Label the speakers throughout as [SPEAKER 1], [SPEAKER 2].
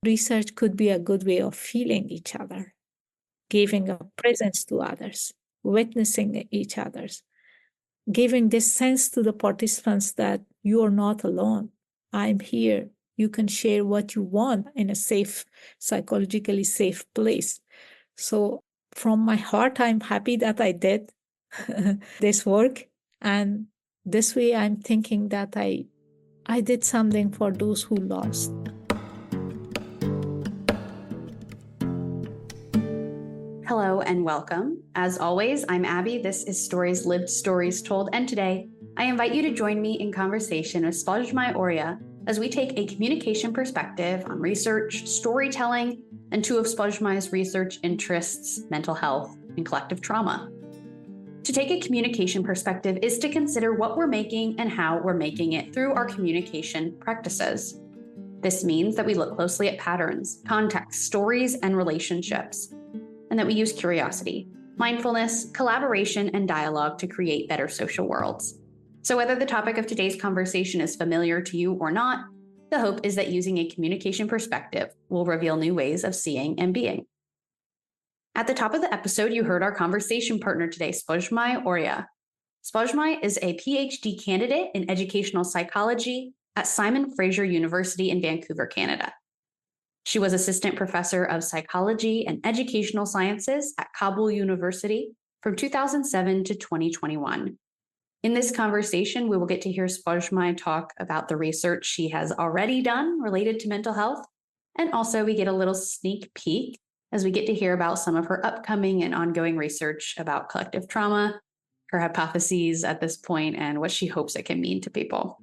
[SPEAKER 1] research could be a good way of feeling each other, giving a presence to others, witnessing each other's, giving this sense to the participants that you are not alone. I'm here. You can share what you want in a safe, psychologically safe place. So from my heart, I'm happy that I did this work. And this way I'm thinking that I did something for those who lost.
[SPEAKER 2] Hello and welcome. As always, I'm Abby. This is Stories Lived, Stories Told, and today I invite you to join me in conversation with Spozhmay Oriya as we take a communication perspective on research, storytelling, and two of Spozhmay's research interests, mental health and collective trauma. To take a communication perspective is to consider what we're making and how we're making it through our communication practices. This means that we look closely at patterns, context, stories, and relationships, and that we use curiosity, mindfulness, collaboration, and dialogue to create better social worlds. So whether the topic of today's conversation is familiar to you or not, the hope is that using a communication perspective will reveal new ways of seeing and being. At the top of the episode, you heard our conversation partner today, Spozhmay Oriya. Spozhmay is a PhD candidate in educational psychology at Fraser University in Vancouver, Canada. She was assistant professor of psychology and educational sciences at Kabul University from 2007 to 2021. In this conversation, we will get to hear Spozhmay talk about the research she has already done related to mental health. And also we get a little sneak peek as we get to hear about some of her upcoming and ongoing research about collective trauma, her hypotheses at this point, and what she hopes it can mean to people.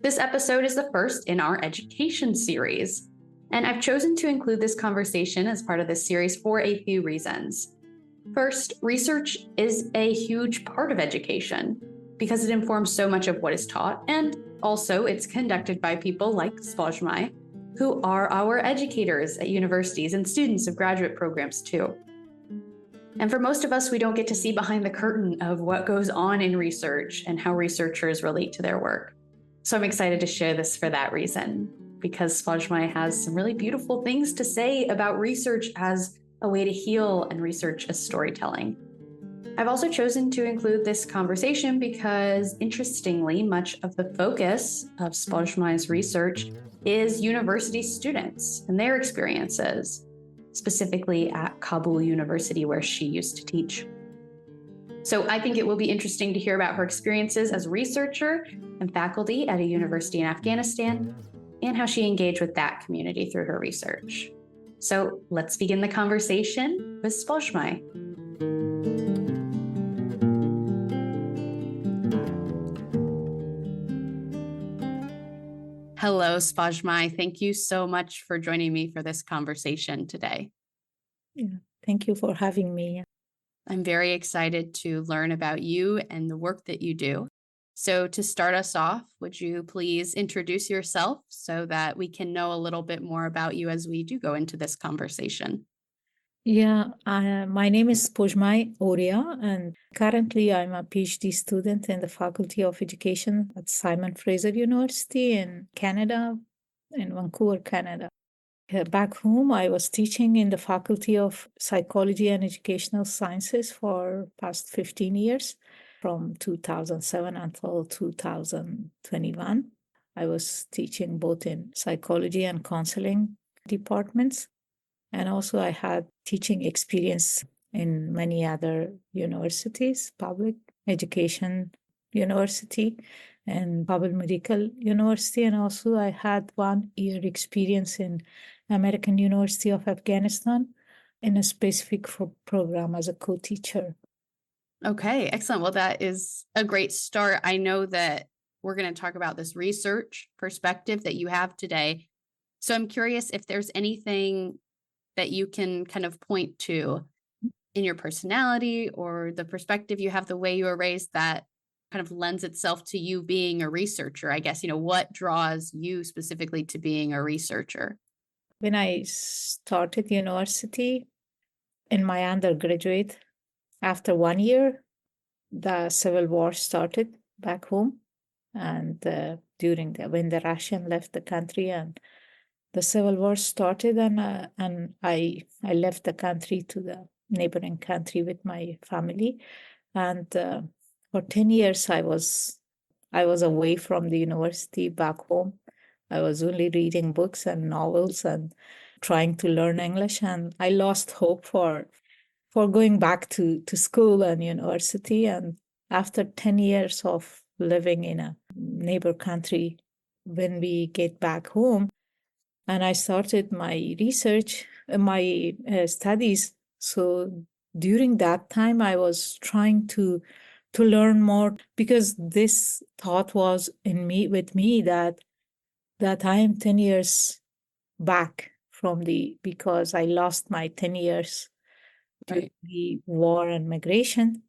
[SPEAKER 2] This episode is the first in our education series. And I've chosen to include this conversation as part of this series for a few reasons. First, research is a huge part of education because it informs so much of what is taught, and also it's conducted by people like Spozhmay, who are our educators at universities and students of graduate programs too. And for most of us, we don't get to see behind the curtain of what goes on in research and how researchers relate to their work. So I'm excited to share this for that reason, because Spozhmay has some really beautiful things to say about research as a way to heal and research as storytelling. I've also chosen to include this conversation because, interestingly, much of the focus of Spozhmay's research is university students and their experiences, specifically at Kabul University, where she used to teach. So I think it will be interesting to hear about her experiences as a researcher and faculty at a university in Afghanistan, and how she engaged with that community through her research. So let's begin the conversation with Spozhmay. Hello, Spozhmay. Thank you so much for joining me for this conversation today.
[SPEAKER 1] Yeah, thank you for having me.
[SPEAKER 2] I'm very excited to learn about you and the work that you do. So to start us off, would you please introduce yourself so that we can know a little bit more about you as we do go into this conversation?
[SPEAKER 1] Yeah, my name is Spozhmay Oriya, and currently I'm a PhD student in the Faculty of Education at Fraser University in Canada, in Vancouver, Canada. Back home, I was teaching in the Faculty of Psychology and Educational Sciences for past 15 years. From 2007 until 2021. I was teaching both in psychology and counseling departments. And also I had teaching experience in many other universities, public education university and Kabul Medical University. And also I had 1 year experience in American University of Afghanistan in a specific program as a co-teacher.
[SPEAKER 2] Okay, excellent. Well, that is a great start. I know that we're going to talk about this research perspective that you have today. So I'm curious if there's anything that you can kind of point to in your personality or the perspective you have, the way you were raised, that kind of lends itself to you being a researcher. I guess, what draws you specifically to being a researcher?
[SPEAKER 1] When I started university in my undergraduate, after 1 year, the civil war started back home, and when the Russian left the country, and the Civil War started, and I left the country to the neighboring country with my family, and for 10 years I was away from the university back home. I was only reading books and novels and trying to learn English, and I lost hope for going back to school and university. And after 10 years of living in a neighbor country, when we get back home, and I started my research, my studies. So during that time, I was trying to learn more, because this thought was in me with me that I am 10 years back from the because I lost my 10 years to
[SPEAKER 2] Right.
[SPEAKER 1] the war and migration.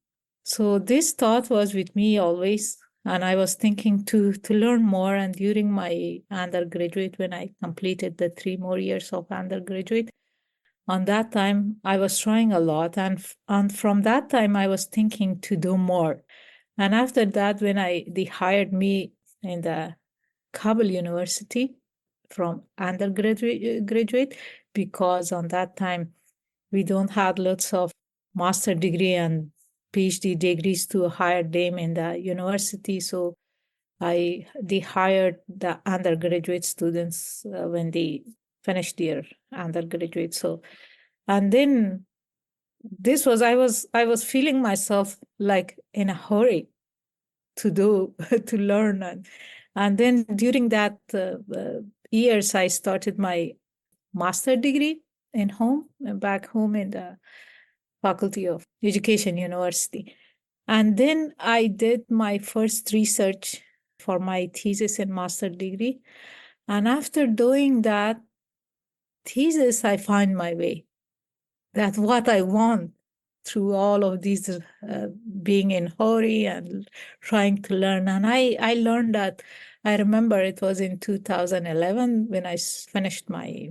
[SPEAKER 1] So this thought was with me always, and I was thinking to learn more. And during my undergraduate, when I completed the 3 more years of undergraduate, on that time I was trying a lot, and from that time I was thinking to do more. And after that, when they hired me in the Kabul University from undergraduate graduate, because on that time we don't have lots of master degree and PhD degrees to hire them in the university. So they hired the undergraduate students when they finished their undergraduate. So, and then this was I was feeling myself like in a hurry to do to learn. And then during that years I started my master degree in home back home in the Faculty of Education University. And then I did my first research for my thesis and master degree. And after doing that thesis, I find my way. That's what I want through all of these being in hurry and trying to learn. And I learned that, I remember it was in 2011 when I finished my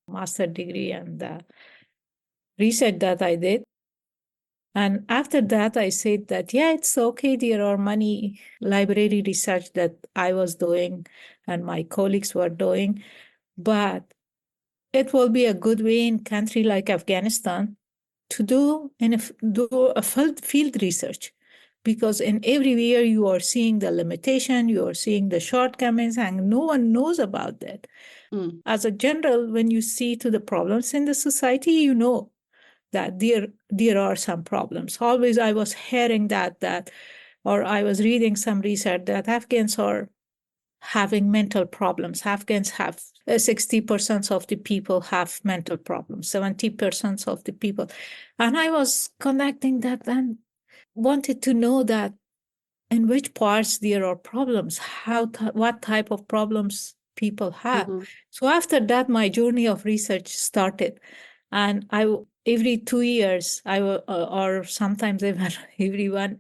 [SPEAKER 1] master degree and the research that I did. And after that, I said that, yeah, it's okay. There are many library research that I was doing and my colleagues were doing, but it will be a good way in country like Afghanistan to do a field research, because in everywhere you are seeing the limitation, you are seeing the shortcomings, and no one knows about that.
[SPEAKER 2] Mm.
[SPEAKER 1] As a general, when you see to the problems in the society, you know that there are some problems. Always I was hearing that or I was reading some research that Afghans are having mental problems. Afghans have 60% of the people have mental problems, 70% of the people. And I was connecting that and wanted to know that in which parts there are problems, what type of problems people have.
[SPEAKER 2] Mm-hmm.
[SPEAKER 1] So after that, my journey of research started, and every 2 years or sometimes even every one,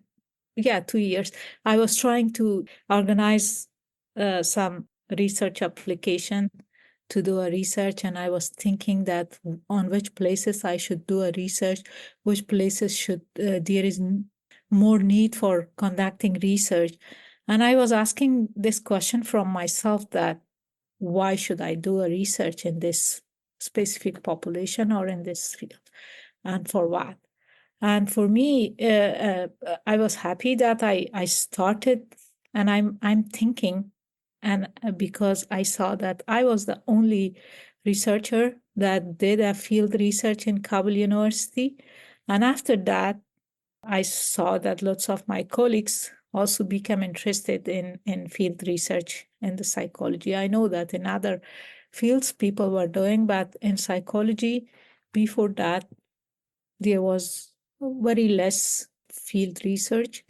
[SPEAKER 1] yeah, 2 years, I was trying to organize some research application to do a research, and I was thinking that on which places I should do a research, which places should there is more need for conducting research. And I was asking this question from myself, that why should I do a research in this specific population or in this field, and for what? And for me, I was happy that I started, and I'm thinking, and because I saw that I was the only researcher that did a field research in Kabul University, and after that, I saw that lots of my colleagues also become interested in field research in the psychology. I know that in other fields people were doing, but in psychology, before that, there was very less field research.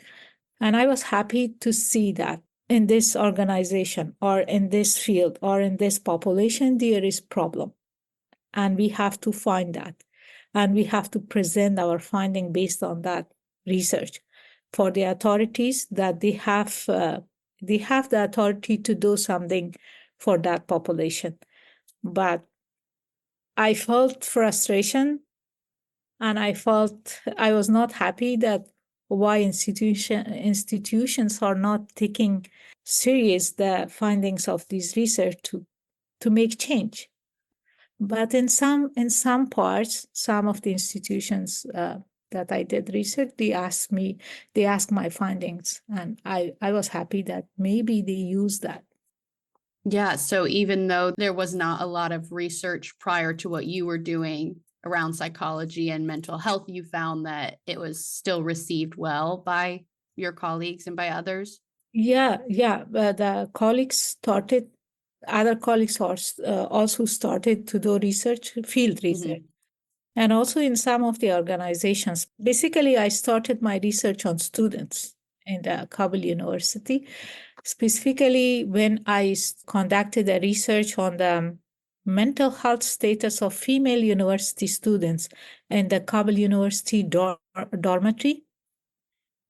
[SPEAKER 1] And I was happy to see that in this organization or in this field or in this population, there is problem. And we have to find that. And we have to present our finding based on that research for the authorities, that they have the authority to do something for that population. But I felt frustration, and I felt I was not happy that why institutions are not taking serious the findings of this research to make change. But in some parts, some of the institutions that I did research, they asked my findings, and I was happy that maybe they use that.
[SPEAKER 2] Yeah. So even though there was not a lot of research prior to what you were doing around psychology and mental health, you found that it was still received well by your colleagues and by others?
[SPEAKER 1] Yeah, yeah. The colleagues started, other colleagues also started to do research, field research.
[SPEAKER 2] Mm-hmm.
[SPEAKER 1] And also in some of the organizations. Basically, I started my research on students in the Kabul University, specifically when I conducted a research on the mental health status of female university students in the Kabul University dormitory.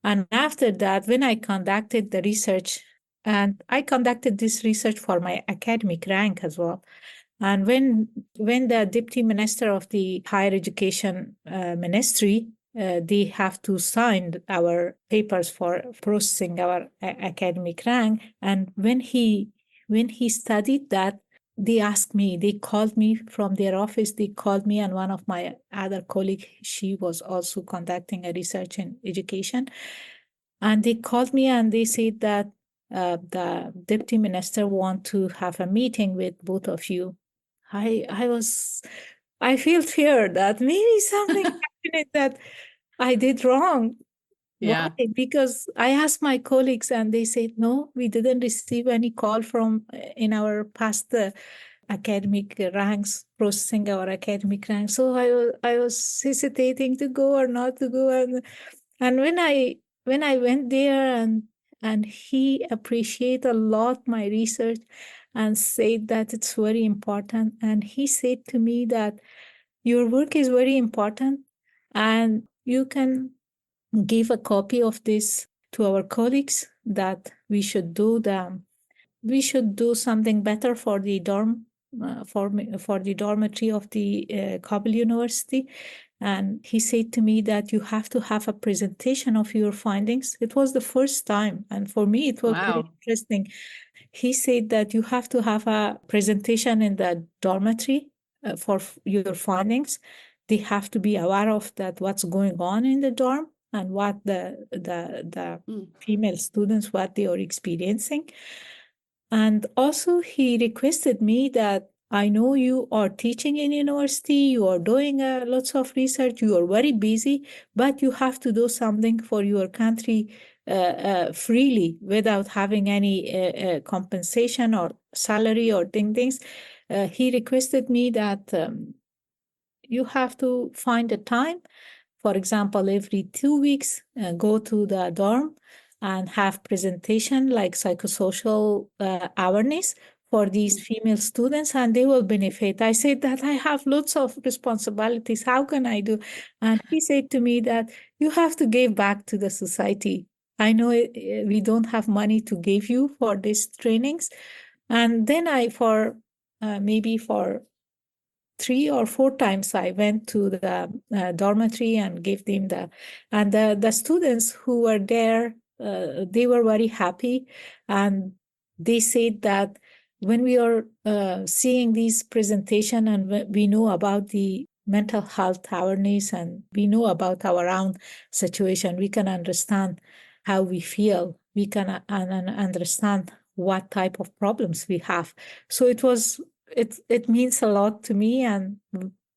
[SPEAKER 1] And after that, when I conducted the research, and I conducted this research for my academic rank as well. And when the deputy minister of the higher education ministry, they have to sign our papers for processing our academic rank. And when he studied that, they called me from their office. They called me and one of my other colleague. She was also conducting a research in education, and they called me and they said that the deputy minister want to have a meeting with both of you. I feel fear that maybe something happened that I did wrong. Why?
[SPEAKER 2] Yeah.
[SPEAKER 1] Because I asked my colleagues and they said, no, we didn't receive any call from in our past academic ranks, processing our academic ranks. So I was hesitating to go or not to go. And when I went there, and he appreciated a lot my research and said that it's very important. And he said to me that your work is very important and you can give a copy of this to our colleagues, that we should do something better for the for the dormitory of the Kabul University. And he said to me that you have to have a presentation of your findings. It was the first time, and for me it was very
[SPEAKER 2] Wow.
[SPEAKER 1] interesting. He said that you have to have a presentation in the dormitory for your findings. They have to be aware of that, what's going on in the dorm, and what the
[SPEAKER 2] Mm.
[SPEAKER 1] female students, what they are experiencing. And also he requested me that, I know you are teaching in university, you are doing lots of research, you are very busy, but you have to do something for your country freely without having any compensation or salary or things. He requested me that you have to find a time, for example, every 2 weeks, go to the dorm and have presentation like psychosocial awareness for these female students, and they will benefit. I said that I have lots of responsibilities. How can I do? And he said to me that you have to give back to the society. I know we don't have money to give you for these trainings. And then maybe for 3 or 4 times I went to the dormitory and gave them and the students who were there, they were very happy. And they said that when we are seeing these presentation and we know about the mental health awareness and we know about our own situation, we can understand how we feel. We can understand what type of problems we have. So it means a lot to me. And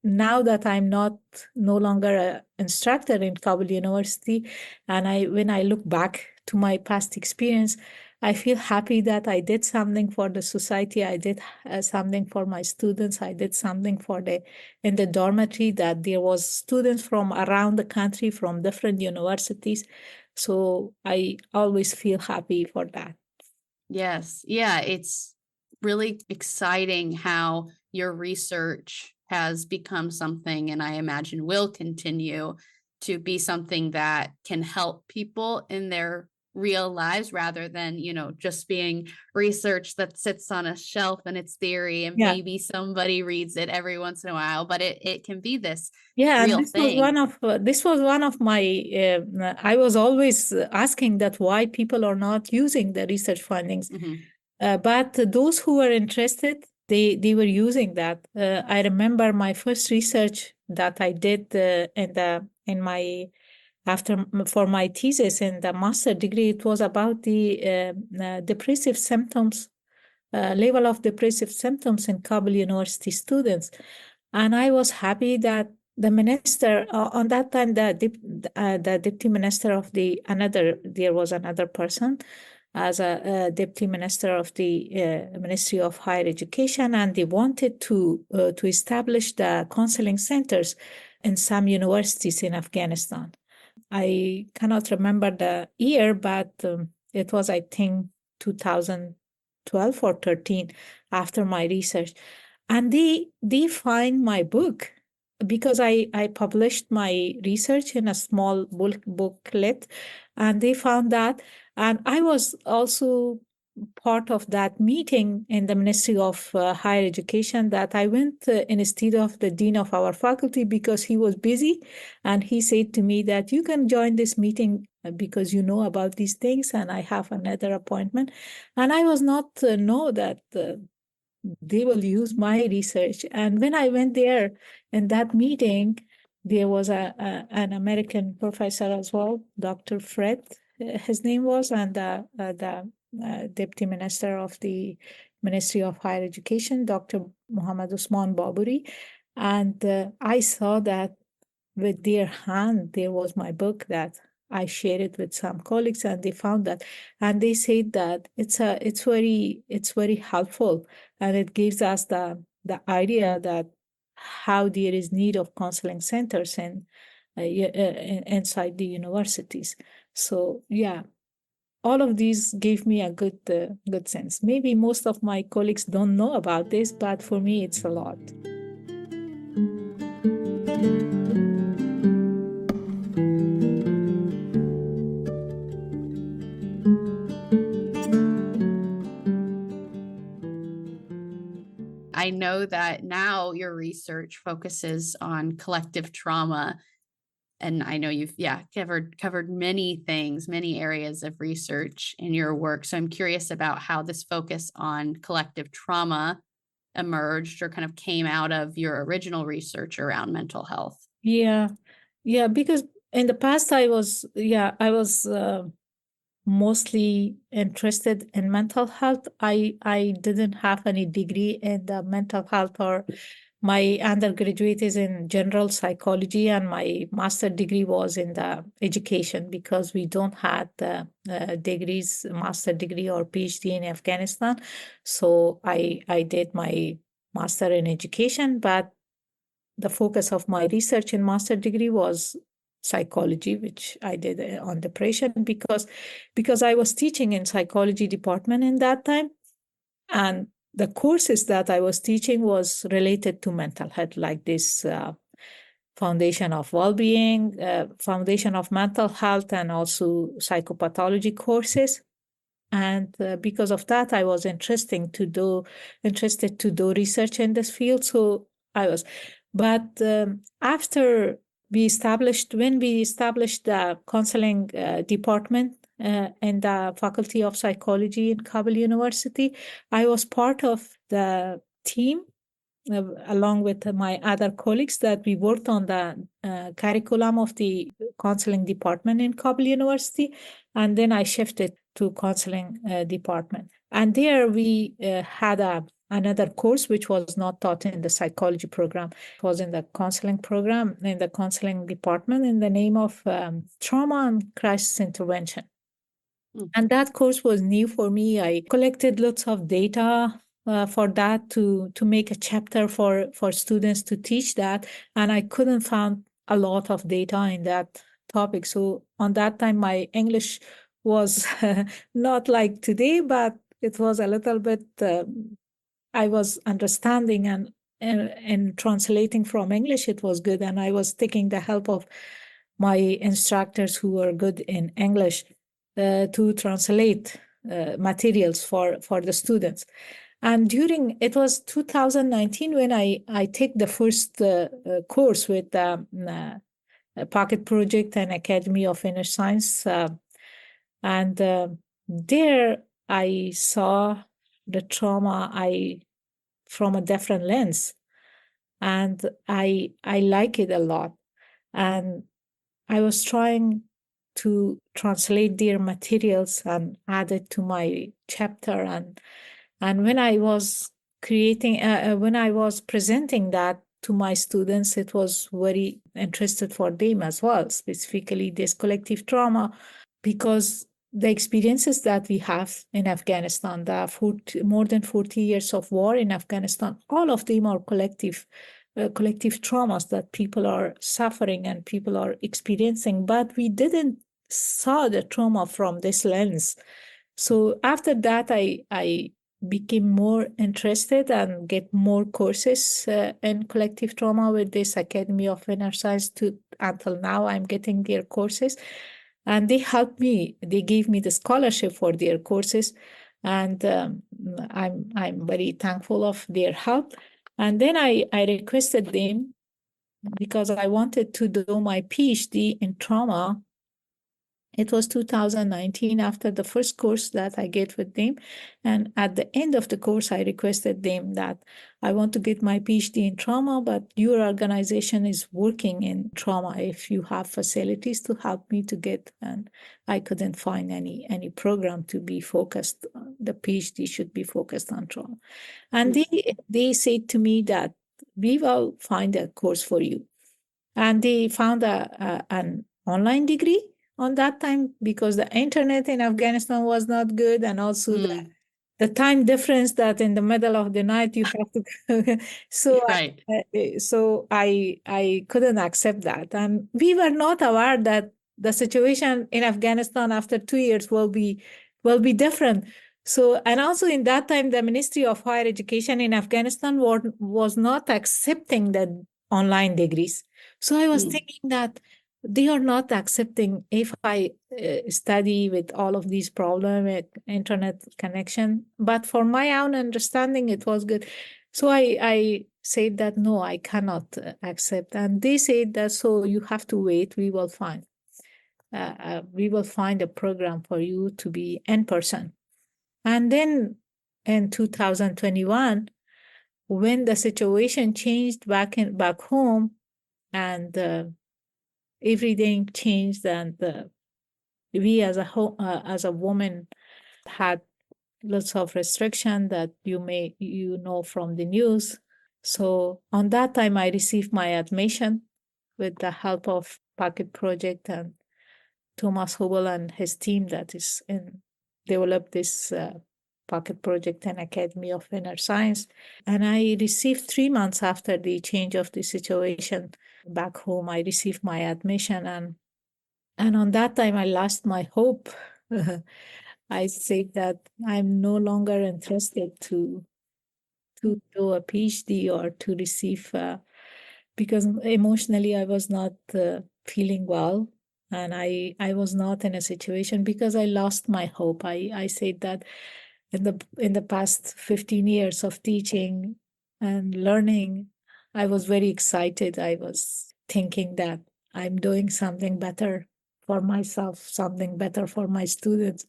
[SPEAKER 1] now that I'm no longer an instructor in Kabul University, and when I look back to my past experience, I feel happy that I did something for the society. I did something for my students. I did something in the dormitory, that there was students from around the country, from different universities. So I always feel happy for that.
[SPEAKER 2] Yes. Yeah. It's really exciting how your research has become something, and I imagine will continue to be something that can help people in their real lives, rather than, just being research that sits on a shelf and it's theory and
[SPEAKER 1] Yeah.
[SPEAKER 2] maybe somebody reads it every once in a while, but it can be this
[SPEAKER 1] Yeah, and
[SPEAKER 2] real thing.
[SPEAKER 1] this was one of my. I was always asking that why people are not using the research findings,
[SPEAKER 2] Mhm.
[SPEAKER 1] but those who were interested, they were using that. I remember my first research that I did in my for my thesis in the master degree. It was about the depressive symptoms, level of depressive symptoms in Kabul University students. And I was happy that the minister on that time, the deputy minister of there was another person as a deputy minister of the Ministry of Higher Education, and they wanted to establish the counseling centers in some universities in Afghanistan. I cannot remember the year, but it was, I think, 2012 or 13 after my research. And they find my book because I published my research in a small booklet, and they found that. And I was also part of that meeting in the Ministry of Higher Education that I went instead of the dean of our faculty because he was busy. And he said to me that you can join this meeting because you know about these things, and I have another appointment. And I was not know that they will use my research. And when I went there in that meeting, there was an American professor as well, Dr. Fred, his name was, and the deputy minister of the Ministry of Higher Education, Dr. Muhammad Usman Baburi. And I saw that with their hand, there was my book that I shared it with some colleagues, and they found that, and they said that it's very helpful, and it gives us the idea that how there is need of counseling centers inside the universities. So yeah, all of these gave me a good sense. Maybe most of my colleagues don't know about this, but for me, it's a lot.
[SPEAKER 2] I know that now your research focuses on collective trauma, and I know you've covered many things, many areas of research in your work. So I'm curious about how this focus on collective trauma emerged or kind of came out of your original research around mental health.
[SPEAKER 1] Yeah, because in the past I was mostly interested in mental health. I didn't have any degree in the mental health, or my undergraduate is in general psychology, and my master degree was in the education because we don't have the degrees, master degree or PhD in Afghanistan. So I did my master in education, but the focus of my research in master degree was psychology, which I did on depression because I was teaching in psychology department in that time, and the courses that I was teaching was related to mental health, like this foundation of well-being, foundation of mental health, and also psychopathology courses. And because of that, I was interested to do research in this field. So I was, but after when we established the counseling department in the Faculty of Psychology in Kabul University, I was part of the team along with my other colleagues that we worked on the curriculum of the counseling department in Kabul University. And then I shifted to counseling department. And there we had another course which was not taught in the psychology program. It was in the counseling program, in the counseling department, in the name of trauma and crisis intervention. And that course was new for me. I collected lots of data for that to make a chapter for students to teach that. And I couldn't find a lot of data in that topic. So on that time, my English was not like today, but it was a little bit, I was understanding and translating from English, it was good. And I was taking the help of my instructors who were good in English to translate materials for the students. And it was 2019 when I take the first course with Pocket Project and Academy of Inner Science. And there I saw the trauma. from a different lens. And I like it a lot. And I was trying to translate their materials and add it to my chapter. And when I was when I was presenting that to my students, it was very interested for them as well, specifically this collective trauma, because the experiences that we have in Afghanistan, more than 40 years of war in Afghanistan, all of them are collective traumas that people are suffering and people are experiencing, but we didn't saw the trauma from this lens. So after that, I became more interested and get more courses in collective trauma with this Academy of Inner Science. Until now, I'm getting their courses, and they helped me. They gave me the scholarship for their courses, and I'm very thankful of their help. And then I requested them, because I wanted to do my PhD in trauma. It was 2019, after the first course that I get with them. And at the end of the course, I requested them that I want to get my PhD in trauma, but your organization is working in trauma. If you have facilities to help me to get, and I couldn't find any program to be focused. The PhD should be focused on trauma. And they said to me that we will find a course for you. And they found an online degree on that time, because the internet in Afghanistan was not good, and also the time difference that in the middle of the night you have to so
[SPEAKER 2] Right.
[SPEAKER 1] I couldn't accept that, and we were not aware that the situation in Afghanistan after 2 years will be different. So, and also in that time, the Ministry of Higher Education in Afghanistan was not accepting the online degrees. So I was thinking that they are not accepting if I study with all of these problems, internet connection. But for my own understanding, it was good. So I said that, no, I cannot accept. And they said that, so you have to wait. We will find a program for you to be in person. And then in 2021, when the situation changed back home, and everything changed, and we as a woman had lots of restriction that you know from the news. So on that time, I received my admission with the help of Pocket Project and Thomas Hobel and his team that is developed this Pocket Project and Academy of Inner Science. And I received 3 months after the change of the situation back home, I received my admission. And on that time, I lost my hope. I said that I'm no longer interested to do a PhD or to receive, because emotionally I was not feeling well. And I was not in a situation, because I lost my hope. I said that in the past 15 years of teaching and learning, I was very excited. I was thinking that I'm doing something better for myself, something better for my students.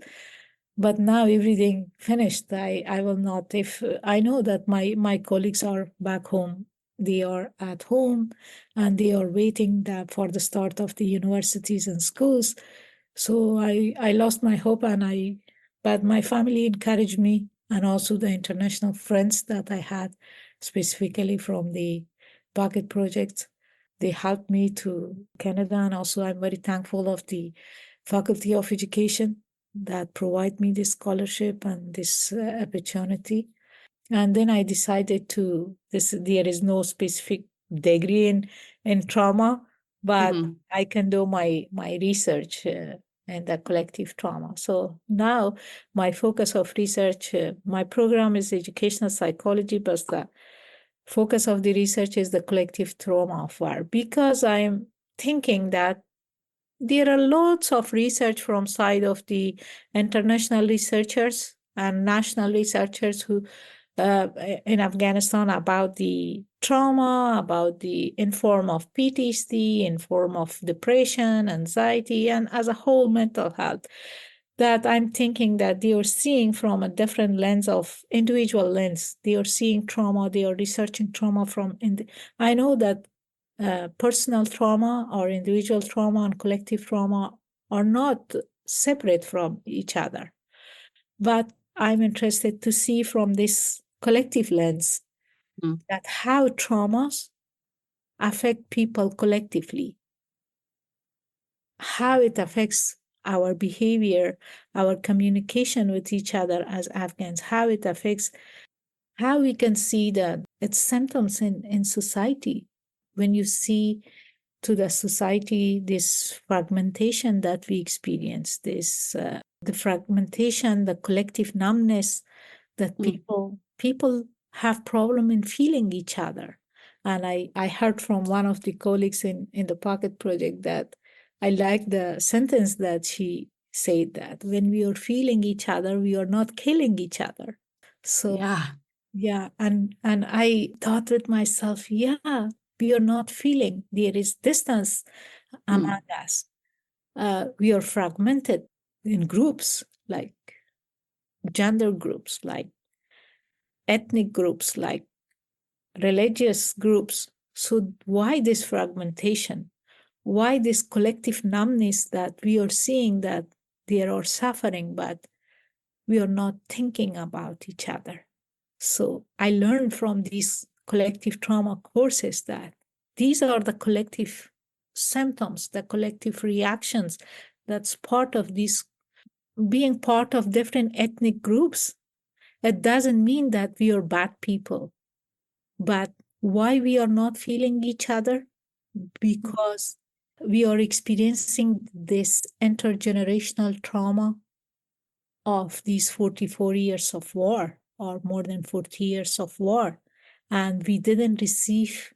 [SPEAKER 1] But now everything finished. I will not, if I know that my colleagues are back home, they are at home and they are waiting for the start of the universities and schools. So I lost my hope, but my family encouraged me, and also the international friends that I had, specifically from the Pocket Project. They helped me to Canada, and also I'm very thankful of the Faculty of Education that provide me this scholarship and this opportunity. And then I decided there is no specific degree in trauma, but I can do my research in the collective trauma. So now my focus of research, my program is educational psychology, but the focus of the research is the collective trauma of war, because I'm thinking that there are lots of research from side of the international researchers and national researchers who in Afghanistan about the trauma, about in form of PTSD, in form of depression, anxiety, and as a whole mental health. that I'm thinking that they are seeing from a different lens of individual lens. They are seeing trauma, they are researching trauma from, I know that personal trauma or individual trauma and collective trauma are not separate from each other. But I'm interested to see from this collective lens that how traumas affect people collectively, how it affects our behavior, our communication with each other as Afghans, how it affects, how we can see that its symptoms in society. When you see to the society, this fragmentation that we experience, this the fragmentation, the collective numbness that people have problem in feeling each other. And I heard from one of the colleagues in the Pocket Project that I like the sentence that she said that when we are feeling each other, we are not killing each other. So yeah, and I thought with myself, yeah, we are not feeling. There is distance among us. We are fragmented in groups, like gender groups, like ethnic groups, like religious groups. So why this fragmentation? Why this collective numbness that we are seeing that there are suffering, but we are not thinking about each other? So I learned from these collective trauma courses that these are the collective symptoms, the collective reactions that's part of this being part of different ethnic groups. It doesn't mean that we are bad people, but why we are not feeling each other? Because we are experiencing this intergenerational trauma of these 44 years of war, or more than 40 years of war, and we didn't receive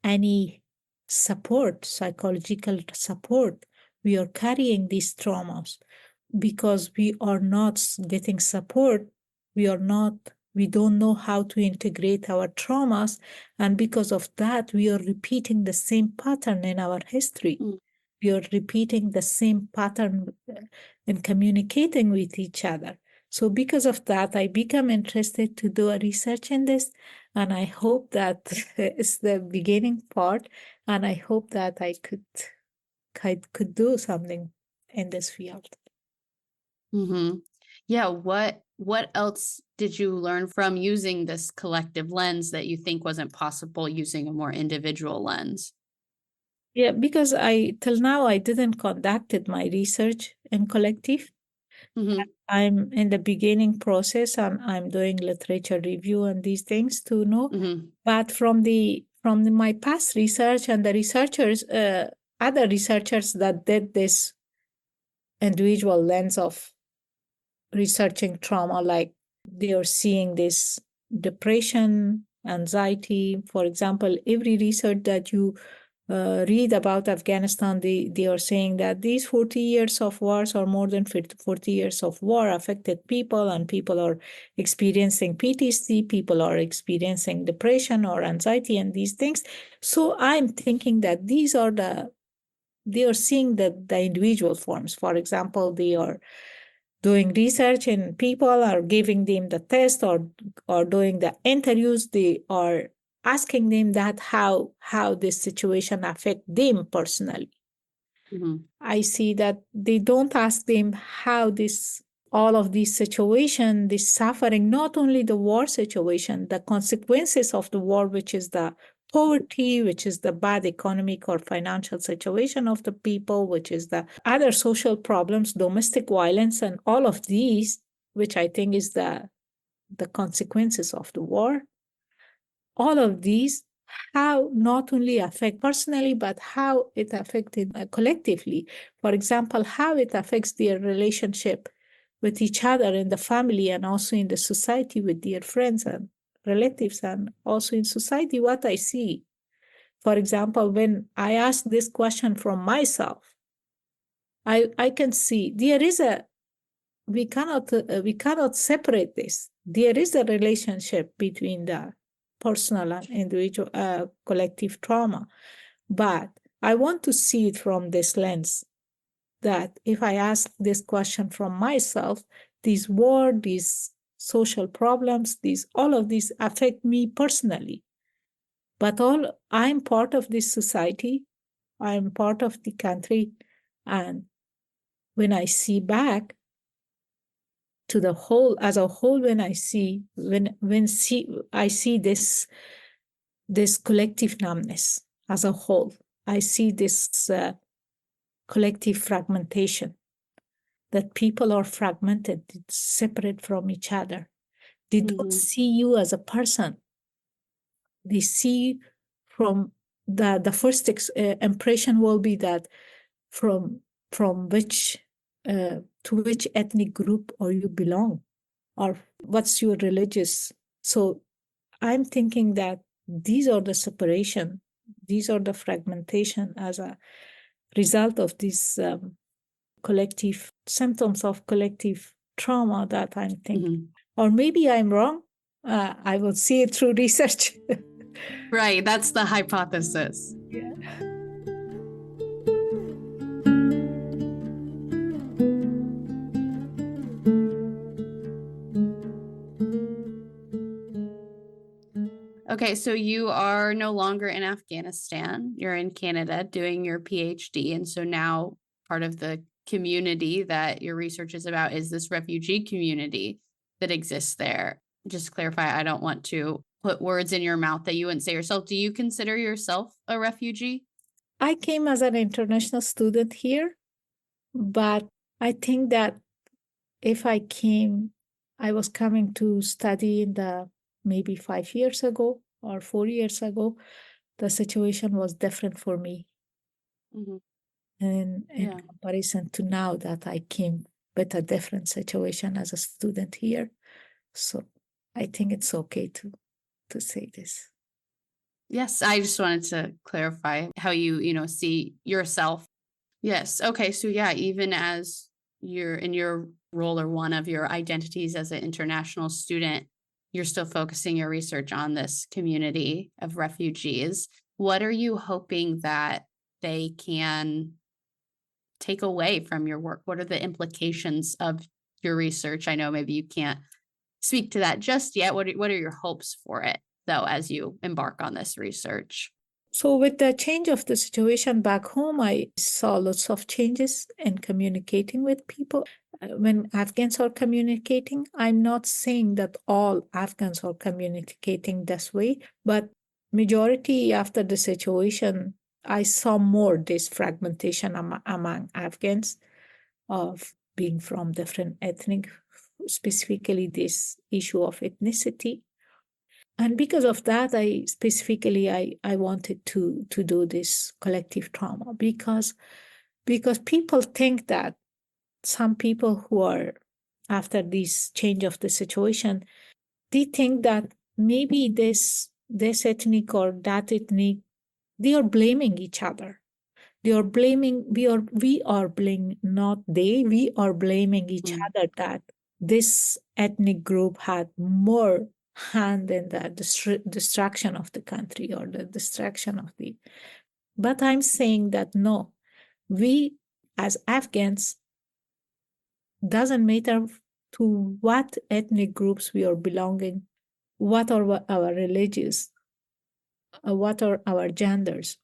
[SPEAKER 1] any support, psychological support. We are carrying these traumas because we are not getting support. We don't know how to integrate our traumas, and because of that, we are repeating the same pattern in our history. We are repeating the same pattern in communicating with each other. So because of that, I become interested to do a research in this, and I hope that it's the beginning part, and I hope that I could do something in this field.
[SPEAKER 2] Yeah, what else did you learn from using this collective lens that you think wasn't possible using a more individual lens?
[SPEAKER 1] Yeah, because till now I didn't conducted my research in collective. I'm in the beginning process, and I'm doing literature review and these things to know. But from my past research and the researchers, other researchers that did this individual lens of researching trauma, like they are seeing this depression, anxiety. For example, every research that you read about Afghanistan, they are saying that these 40 years of wars, or more than 40 years of war, affected people, and people are experiencing PTSD, people are experiencing depression or anxiety and these things. So I'm thinking that they are seeing the individual forms. For example, they are doing research in people, or giving them the test, or doing the interviews. They are asking them that how this situation affect them personally. I see that they don't ask them how all of this situation, this suffering, not only the war situation, the consequences of the war, which is the poverty, which is the bad economic or financial situation of the people, which is the other social problems, domestic violence, and all of these, which I think is the consequences of the war. All of these, how not only affect personally, but how it affected collectively. For example, how it affects their relationship with each other in the family, and also in the society with their friends and relatives, and also in society, what I see. For example, when I ask this question from myself, I can see there is we cannot separate this. There is a relationship between the personal and individual collective trauma, but I want to see it from this lens. that if I ask this question from myself, these war, these social problems, all of these affect me personally. But I'm part of this society, I'm part of the country, and when I see back to the whole as a whole, when I see this collective numbness as a whole, I see this collective fragmentation, that people are fragmented, separate from each other. They don't see you as a person. They see from the first impression will be that from which to which ethnic group or you belong, or what's your religious. So I'm thinking that these are the separation, these are the fragmentation as a result of these collective symptoms of collective trauma that I'm thinking. Or maybe I'm wrong. I will see it through research.
[SPEAKER 2] Right, that's the hypothesis.
[SPEAKER 1] Yeah.
[SPEAKER 2] Okay, so you are no longer in Afghanistan. You're in Canada doing your PhD. And so now part of the community that your research is about is this refugee community that exists there. Just to clarify, I don't want to put words in your mouth that you wouldn't say yourself. Do you consider yourself a refugee?
[SPEAKER 1] I came as an international student here, but I think that if I was coming to study maybe 5 years ago or 4 years ago, the situation was different for me. In comparison to now that I came with a different situation as a student here. So I think it's okay to say this.
[SPEAKER 2] Yes, I just wanted to clarify how you see yourself. Yes. Okay. So yeah, even as you're in your role or one of your identities as an international student, you're still focusing your research on this community of refugees. What are you hoping that they can take away from your work? What are the implications of your research? I know maybe you can't speak to that just yet. What are your hopes for it, though, as you embark on this research?
[SPEAKER 1] So with the change of the situation back home, I saw lots of changes in communicating with people. When Afghans are communicating, I'm not saying that all Afghans are communicating this way, but majority after the situation, I saw more this fragmentation among Afghans of being from different ethnic, specifically this issue of ethnicity. And because of that, I wanted to do this collective trauma because people think that some people who are after this change of the situation, they think that maybe this ethnic or that ethnic, they are blaming each other. We are blaming not they, we are blaming each other that this ethnic group had more hand in the destruction of the country or the destruction of the. But I'm saying that no, we as Afghans, doesn't matter to what ethnic groups we are belonging, what are our religions, what are our genders.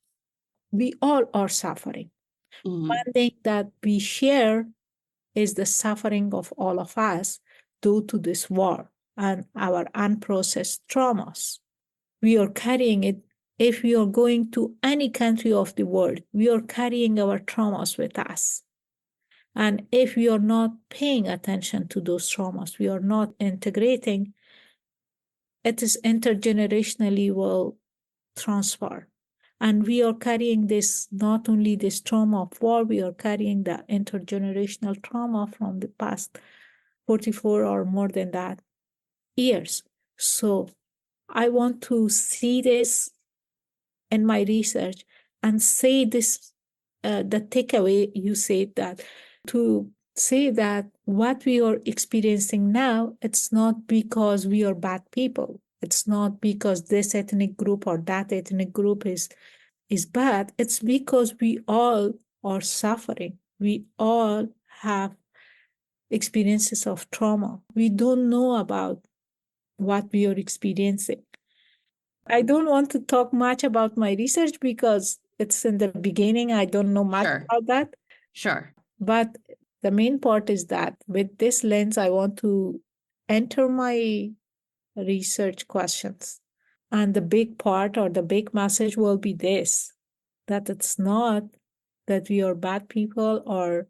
[SPEAKER 1] We all are suffering. One thing that we share is the suffering of all of us due to this war and our unprocessed traumas. We are carrying it. If we are going to any country of the world, we are carrying our traumas with us. And if we are not paying attention to those traumas, we are not integrating, it is intergenerationally will transfer. And we are carrying this, not only this trauma of war, we are carrying the intergenerational trauma from the past 44 or more than that years. So I want to see this in my research and say this, the takeaway you said that, to say that what we are experiencing now, it's not because we are bad people. It's not because this ethnic group or that ethnic group is bad. It's because we all are suffering. We all have experiences of trauma. We don't know about what we are experiencing. I don't want to talk much about my research because it's in the beginning. I don't know much about that.
[SPEAKER 2] Sure.
[SPEAKER 1] But the main part is that with this lens, I want to enter my research questions. And the big part or the big message will be this, that it's not that we are bad people, or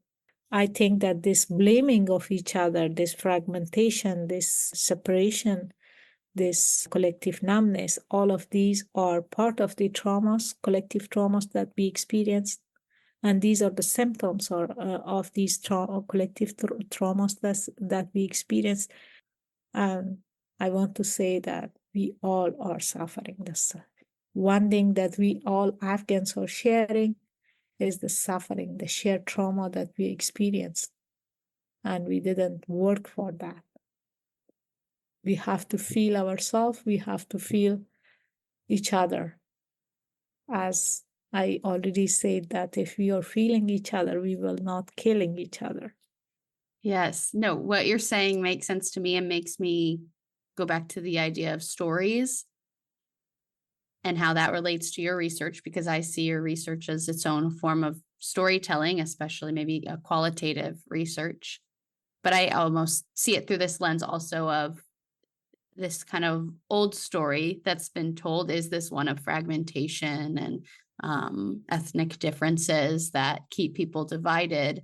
[SPEAKER 1] I think that this blaming of each other, this fragmentation, this separation, this collective numbness, all of these are part of the traumas, collective traumas that we experience. And these are the symptoms of these collective traumas that we experience. And I want to say that we all are suffering this. One thing that we all Afghans are sharing is the suffering, the shared trauma that we experienced. And we didn't work for that. We have to feel ourselves, we have to feel each other. As I already said, that if we are feeling each other, we will not killing each other.
[SPEAKER 2] Yes. No, what you're saying makes sense to me and makes me go back to the idea of stories and how that relates to your research, because I see your research as its own form of storytelling, especially maybe a qualitative research. But I almost see it through this lens also of this kind of old story that's been told is this one of fragmentation and ethnic differences that keep people divided.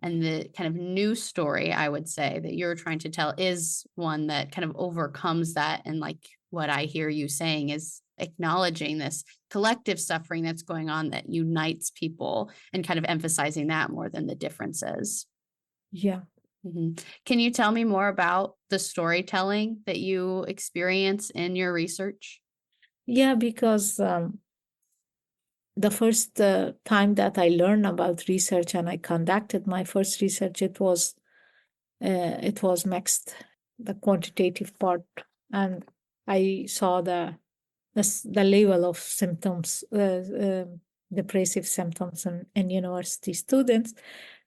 [SPEAKER 2] And the kind of new story, I would say, that you're trying to tell is one that kind of overcomes that. And like what I hear you saying is acknowledging this collective suffering that's going on that unites people and kind of emphasizing that more than the differences.
[SPEAKER 1] Yeah.
[SPEAKER 2] Mm-hmm. Can you tell me more about the storytelling that you experience in your research?
[SPEAKER 1] Yeah, because the first time that I learned about research and I conducted my first research, it was mixed, the quantitative part, and I saw the level of symptoms, depressive symptoms in university students,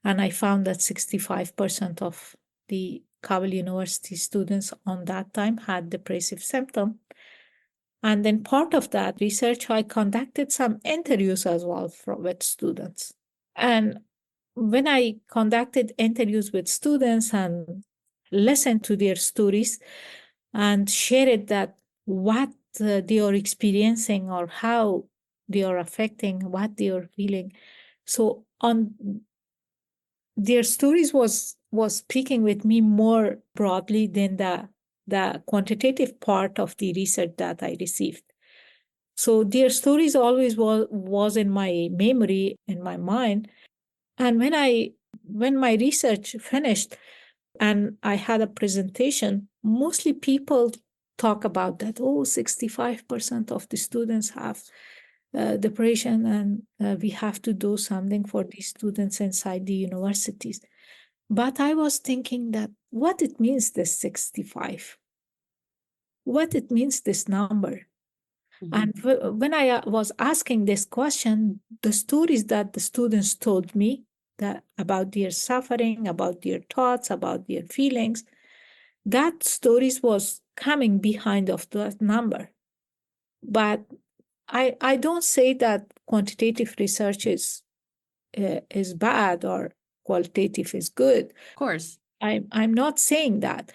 [SPEAKER 1] and I found that 65% of the Kabul University students on that time had depressive symptoms. And then part of that research, I conducted some interviews as well with students. And when I conducted interviews with students and listened to their stories and shared that what they are experiencing or how they are affecting what they are feeling, so on their stories was speaking with me more broadly than the quantitative part of the research that I received. So their stories always was in my memory, in my mind. And when my research finished and I had a presentation, mostly people talk about that. Oh, 65% of the students have depression, and we have to do something for these students inside the universities. But I was thinking that what it means, this 65, what it means, this number. And when I was asking this question, the stories that the students told me that about their suffering, about their thoughts, about their feelings, that stories was coming behind of that number. But I don't say that quantitative research is bad or qualitative is good.
[SPEAKER 2] Of course.
[SPEAKER 1] I'm not saying that.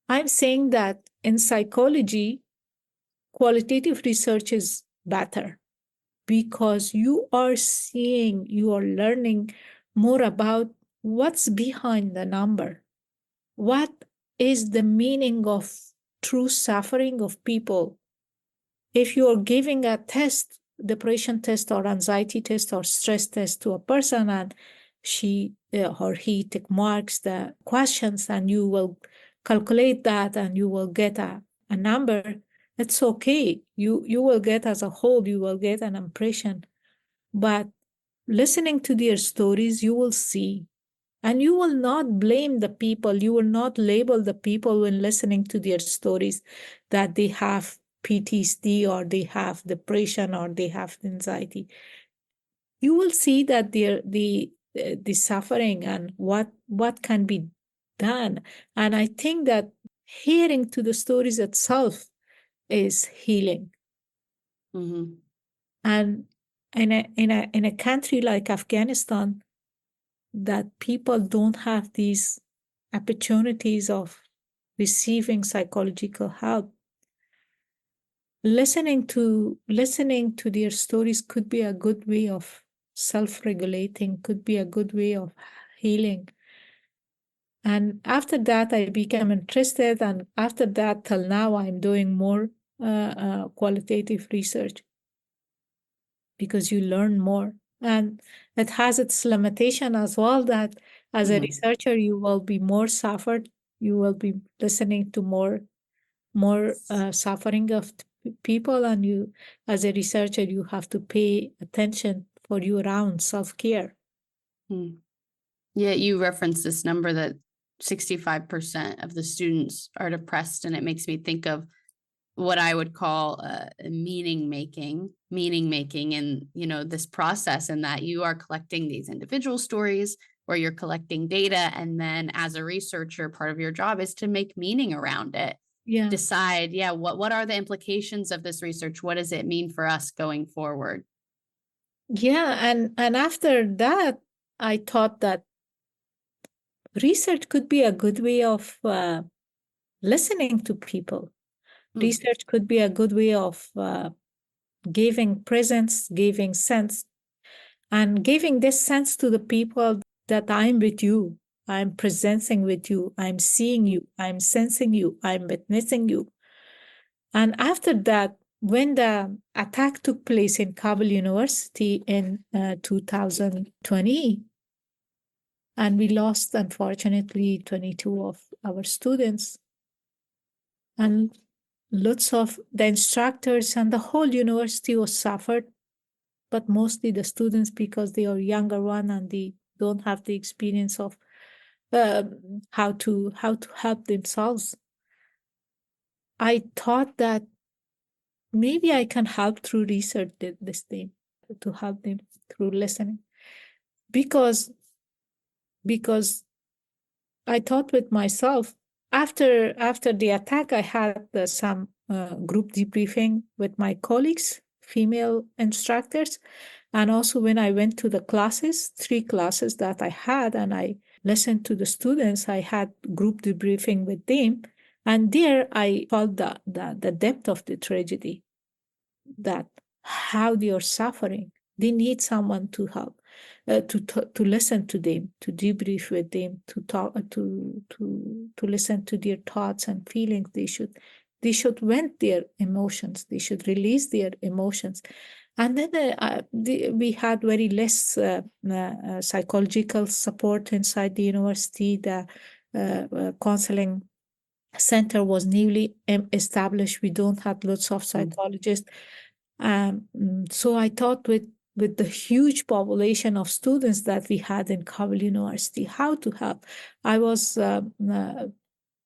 [SPEAKER 1] I'm saying that in psychology, qualitative research is better because you are seeing, you are learning more about what's behind the number. What is the meaning of true suffering of people? If you are giving a test, depression test or anxiety test or stress test to a person, and she or he tick marks the questions, and you will calculate that and you will get a number, it's okay. You will get, as a whole, you will get an impression. But listening to their stories, you will see. And you will not blame the people. You will not label the people when listening to their stories that they have PTSD or they have depression or they have anxiety. You will see that the suffering and what can be done. And I think that hearing to the stories itself is healing.
[SPEAKER 2] Mm-hmm.
[SPEAKER 1] And in a country like Afghanistan, that people don't have these opportunities of receiving psychological help, listening to their stories could be a good way of self-regulating, could be a good way of healing. And after that, I became interested, and after that, till now, I'm doing more qualitative research because you learn more. And it has its limitation as well, that as a researcher, you will be more suffered. You will be listening to more suffering of people, and you, as a researcher, you have to pay attention for your own self-care.
[SPEAKER 2] Yeah, you referenced this number that 65% of the students are depressed, and it makes me think of what I would call meaning making in, this process, and that you are collecting these individual stories or you're collecting data, and then as a researcher, part of your job is to make meaning around it.
[SPEAKER 1] Yeah.
[SPEAKER 2] Decide, what are the implications of this research? What does it mean for us going forward?
[SPEAKER 1] Yeah, and after that, I thought that research could be a good way of listening to people. Research could be a good way of giving presence, giving sense, and giving this sense to the people that I'm with you, I'm presencing with you, I'm seeing you, I'm sensing you, I'm witnessing you. And after that, when the attack took place in Kabul University in 2020, and we lost, unfortunately, 22 of our students, and lots of the instructors and the whole university was suffered, but mostly the students, because they are younger one and they don't have the experience of how to help themselves. I thought that maybe I can help through research this thing, to help them through listening, because I thought with myself, after the attack, I had some group debriefing with my colleagues, female instructors, and also when I went to the classes, 3 classes that I had, and I listened to the students, I had group debriefing with them, and there I felt the depth of the tragedy, that how they are suffering. They need someone to help, to listen to them, to debrief with them, to talk, to listen to their thoughts and feelings. They should vent their emotions. They should release their emotions. And then we had very less psychological support inside the university. The counseling center was newly established. We don't have lots of psychologists. So I thought with the huge population of students that we had in Kabul University, how to help. I was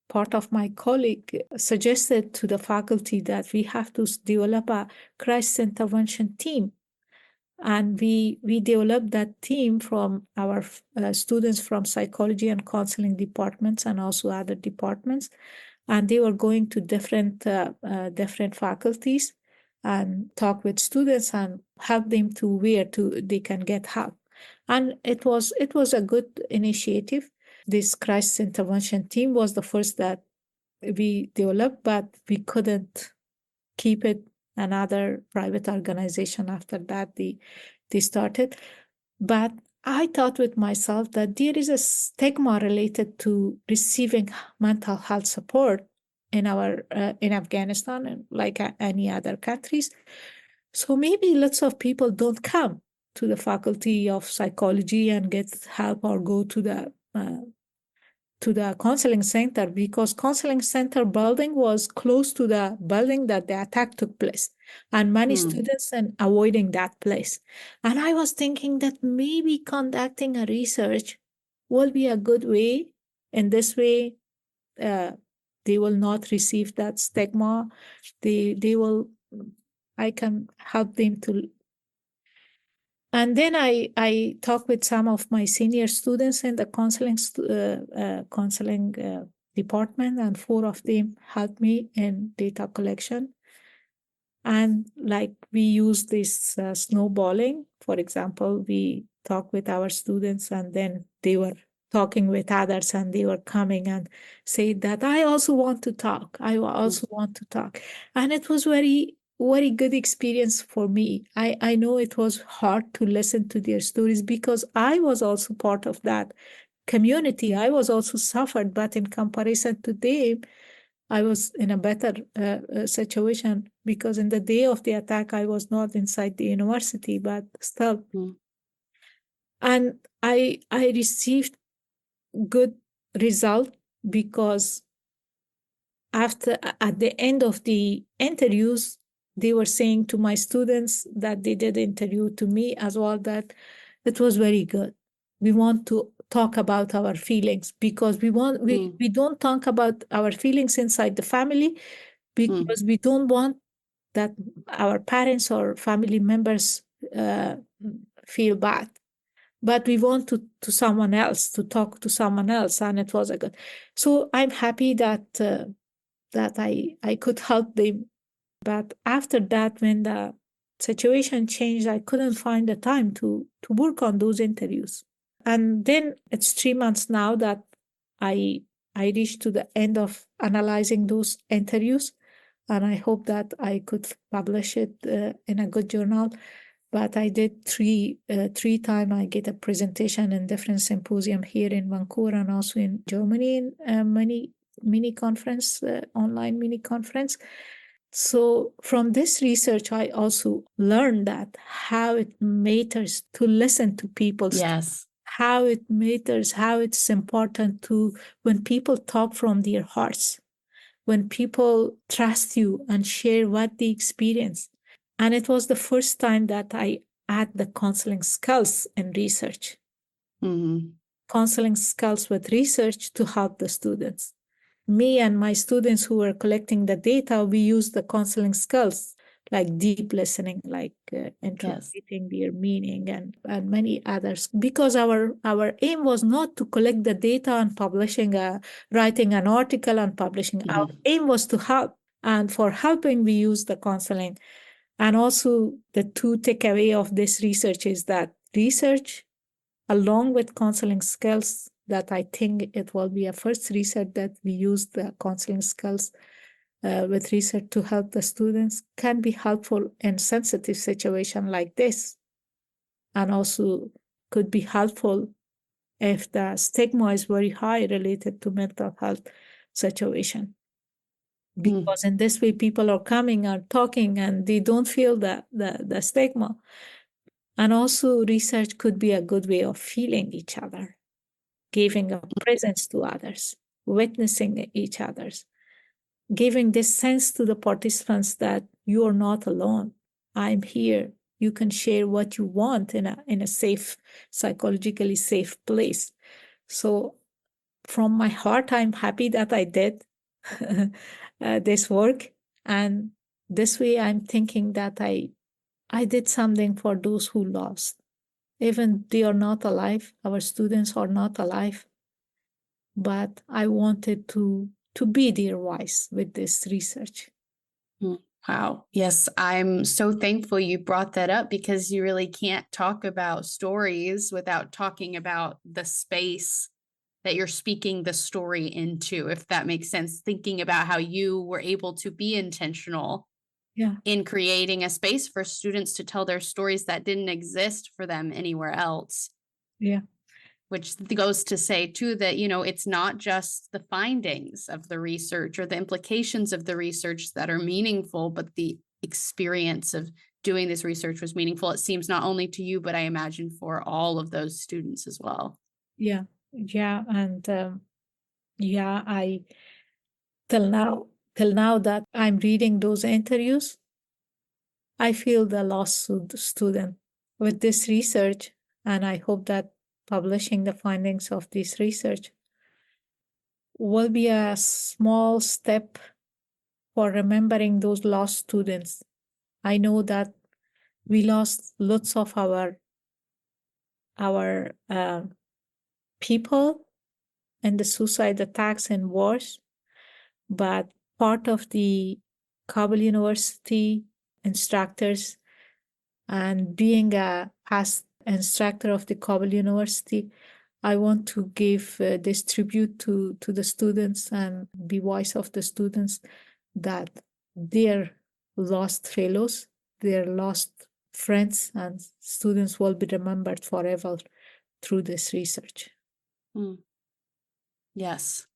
[SPEAKER 1] part of my colleague suggested to the faculty that we have to develop a crisis intervention team. And we developed that team from our students from psychology and counseling departments and also other departments. And they were going to different faculties and talk with students and help them to where they can get help. And it was a good initiative. This crisis intervention team was the first that we developed, but we couldn't keep it. Another private organization after that they started. But I thought with myself that there is a stigma related to receiving mental health support in our in Afghanistan, and like any other countries. So maybe lots of people don't come to the faculty of psychology and get help, or go to the counseling center, because counseling center building was close to the building that the attack took place, and many students are avoiding that place. And I was thinking that maybe conducting a research will be a good way. In this way, they will not receive that stigma. They will, I can help them to. And then I talked with some of my senior students in the counseling department, and 4 of them helped me in data collection. And like we use this snowballing, for example, we talk with our students and then they were talking with others and they were coming and say that I also want to talk. I also want to talk. And it was very, very good experience for me. I know it was hard to listen to their stories because I was also part of that community. I was also suffered, but in comparison to them, I was in a better situation because in the day of the attack, I was not inside the university, but still. And I received good result because at the end of the interviews, they were saying to my students that they did interview to me as well that it was very good. We want to talk about our feelings because we don't talk about our feelings inside the family because we don't want that our parents or family members feel bad. But we want to someone else, to talk to someone else, and it was a good. So I'm happy that that I could help them. But after that, when the situation changed, I couldn't find the time to work on those interviews. And then it's 3 months now that I reached to the end of analyzing those interviews, and I hope that I could publish it in a good journal. But I did three times. I get a presentation in different symposium here in Vancouver and also in Germany in many mini conference, online mini conference. So from this research, I also learned that how it matters to listen to people's
[SPEAKER 2] Yes.
[SPEAKER 1] how it matters, how it's important to when people talk from their hearts, when people trust you and share what they experience. And it was the first time that I add the counseling skills in research. Counseling skills with research to help the students. Me and my students who were collecting the data, we used the counseling skills like deep listening, like interpreting their meaning and many others. Because our aim was not to collect the data and writing an article and publishing. Our aim was to help. And for helping, we use the counseling. And also the 2 takeaway of this research is that research, along with counseling skills, that I think it will be a first research that we use the counseling skills with research to help the students, can be helpful in sensitive situation like this, and also could be helpful if the stigma is very high related to mental health situation. Because in this way, people are coming and talking and they don't feel the stigma. And also research could be a good way of feeling each other, giving a presence to others, witnessing each other's, giving this sense to the participants that you are not alone. I'm here. You can share what you want in a safe, psychologically safe place. So from my heart, I'm happy that I did this work. And this way I'm thinking that I did something for those who lost. Even they are not alive, our students are not alive. But I wanted to be their voice with this research.
[SPEAKER 2] Wow. Yes, I'm so thankful you brought that up because you really can't talk about stories without talking about the space that you're speaking the story into, if that makes sense. Thinking about how you were able to be intentional in creating a space for students to tell their stories that didn't exist for them anywhere else.
[SPEAKER 1] Yeah.
[SPEAKER 2] Which goes to say, too, that, it's not just the findings of the research or the implications of the research that are meaningful, but the experience of doing this research was meaningful. It seems not only to you, but I imagine for all of those students as well.
[SPEAKER 1] Yeah. Yeah. And I till now that I'm reading those interviews, I feel the lost student with this research. And I hope that publishing the findings of this research will be a small step for remembering those lost students. I know that we lost lots of our our people and the suicide attacks and wars, but part of the Kabul University instructors and being a past instructor of the Kabul University, I want to give this tribute to the students and be voice of the students that their lost fellows, their lost friends and students will be remembered forever through this research.
[SPEAKER 2] Yes.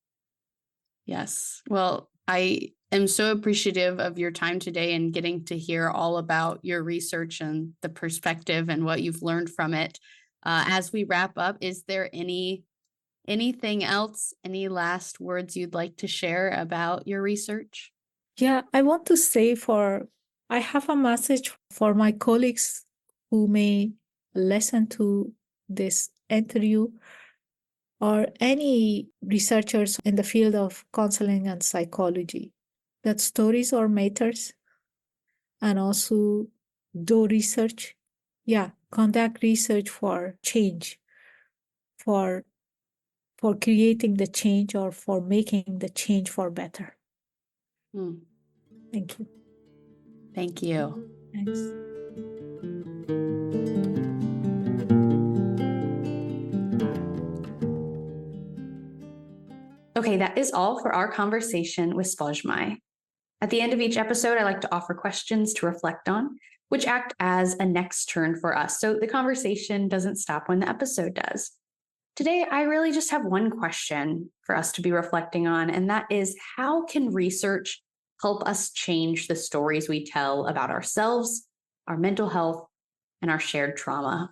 [SPEAKER 2] Yes. Well, I am so appreciative of your time today and getting to hear all about your research and the perspective and what you've learned from it. As we wrap up, is there anything else, any last words you'd like to share about your research?
[SPEAKER 1] Yeah, I want to say I have a message for my colleagues who may listen to this interview, or any researchers in the field of counseling and psychology, that stories are matters, and also do research. Yeah, conduct research for change, for creating the change or for making the change for better. Thank you.
[SPEAKER 2] Thank you.
[SPEAKER 1] Thanks.
[SPEAKER 2] Okay, that is all for our conversation with Spozhmay. At the end of each episode, I like to offer questions to reflect on, which act as a next turn for us, so the conversation doesn't stop when the episode does. Today, I really just have one question for us to be reflecting on, and that is, how can research help us change the stories we tell about ourselves, our mental health, and our shared trauma?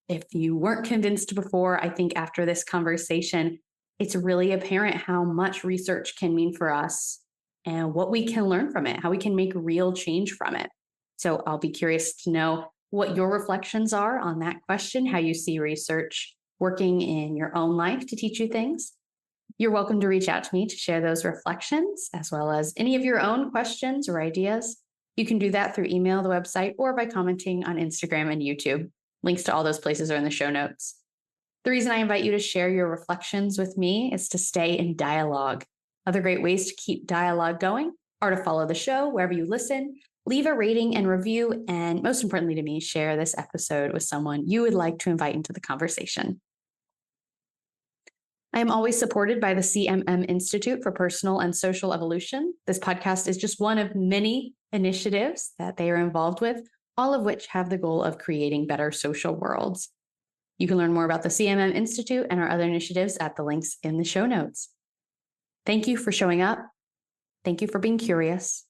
[SPEAKER 2] If you weren't convinced before, I think after this conversation, it's really apparent how much research can mean for us and what we can learn from it, how we can make real change from it. So I'll be curious to know what your reflections are on that question, how you see research working in your own life to teach you things. You're welcome to reach out to me to share those reflections, as well as any of your own questions or ideas. You can do that through email, the website, or by commenting on Instagram and YouTube. Links to all those places are in the show notes. The reason I invite you to share your reflections with me is to stay in dialogue. Other great ways to keep dialogue going are to follow the show wherever you listen, leave a rating and review, and most importantly to me, share this episode with someone you would like to invite into the conversation. I am always supported by the CMM Institute for Personal and Social Evolution. This podcast is just one of many initiatives that they are involved with, all of which have the goal of creating better social worlds. You can learn more about the CMM Institute and our other initiatives at the links in the show notes. Thank you for showing up. Thank you for being curious.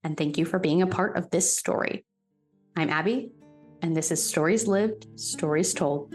[SPEAKER 2] And thank you for being a part of this story. I'm Abby, and this is Stories Lived, Stories Told.